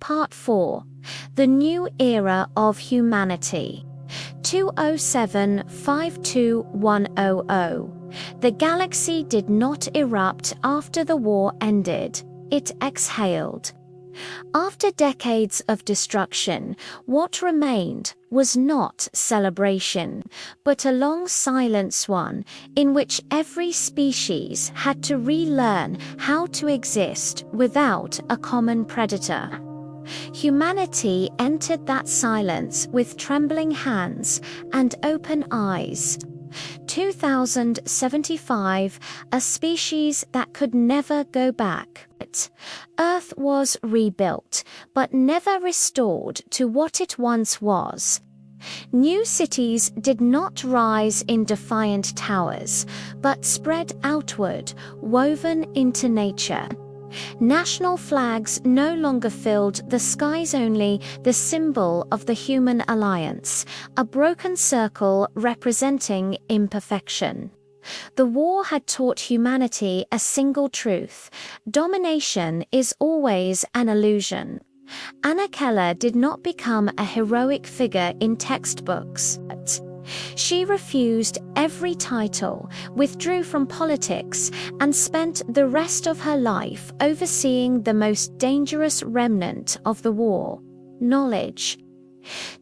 Part 4. The New Era of Humanity. 207-52100. The galaxy did not erupt after the war ended. It exhaled. After decades of destruction, what remained was not celebration, but a long silence one in which every species had to relearn how to exist without a common predator. Humanity entered that silence with trembling hands and open eyes. 2075, a species that could never go back. Earth was rebuilt, but never restored to what it once was. New cities did not rise in defiant towers, but spread outward, woven into nature. National flags no longer filled the skies, only the symbol of the human alliance, a broken circle representing imperfection. The war had taught humanity a single truth: domination is always an illusion. Keller did not become a heroic figure in textbooks. She refused every title, withdrew from politics, and spent the rest of her life overseeing the most dangerous remnant of the war: knowledge.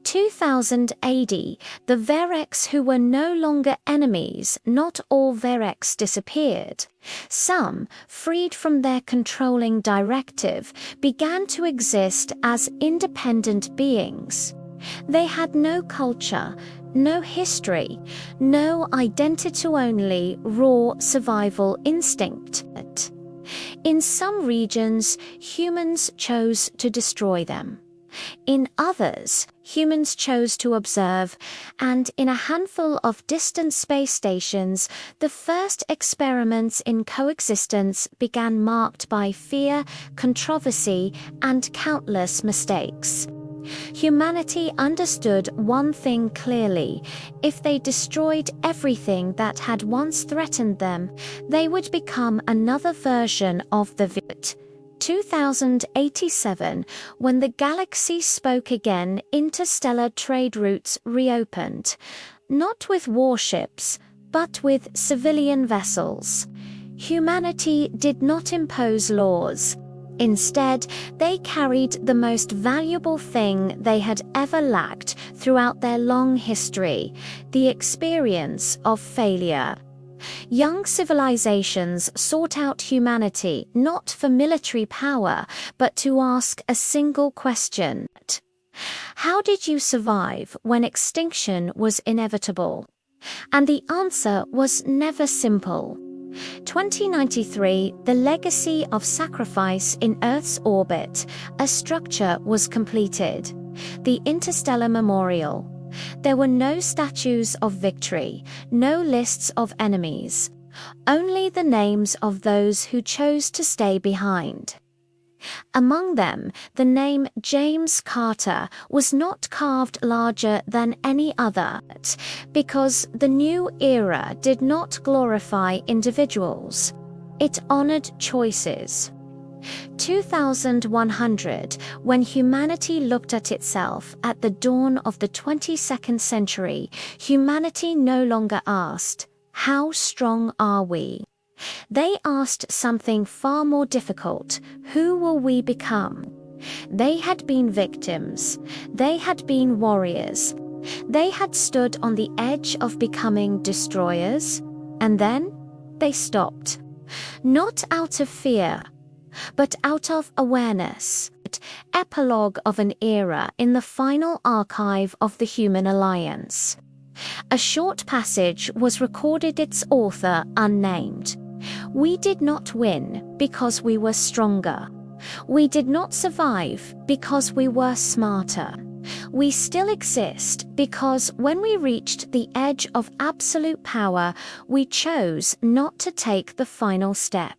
2000 AD, the Verex who were no longer enemies. Not all Verex disappeared. Some, freed from their controlling directive, began to exist as independent beings. They had no culture, no history, no identity, only raw survival instinct. In some regions, humans chose to destroy them. In others, humans chose to observe, and in a handful of distant space stations, the first experiments in coexistence began, marked by fear, controversy, and countless mistakes. Humanity understood one thing clearly: if they destroyed everything that had once threatened them, they would become another version of the Vit. 2087, when the galaxy spoke again, interstellar trade routes reopened, not with warships, but with civilian vessels. Humanity did not impose laws. Instead, they carried the most valuable thing they had ever lacked throughout their long history: the experience of failure. Young civilizations sought out humanity not for military power, but to ask a single question: how did you survive when extinction was inevitable? And the answer was never simple. 2093, the legacy of sacrifice in Earth's orbit, a structure was completed: the Interstellar Memorial. There were no statues of victory, no lists of enemies, only the names of those who chose to stay behind. Among them, the name James Carter was not carved larger than any other, because the new era did not glorify individuals. It honored choices. 2100, when humanity looked at itself at the dawn of the 22nd century, humanity no longer asked, "How strong are we?" They asked something far more difficult: who will we become? They had been victims. They had been warriors. They had stood on the edge of becoming destroyers. And then they stopped. Not out of fear, but out of awareness. Epilogue of an era in the final archive of the human alliance. A short passage was recorded, its author unnamed. We did not win because we were stronger. We did not survive because we were smarter. We still exist because when we reached the edge of absolute power, we chose not to take the final step.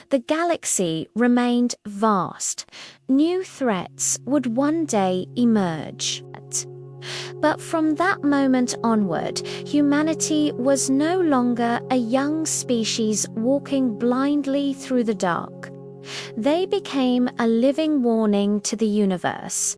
The galaxy remained vast. New threats would one day emerge. But from that moment onward, humanity was no longer a young species walking blindly through the dark. They became a living warning to the universe.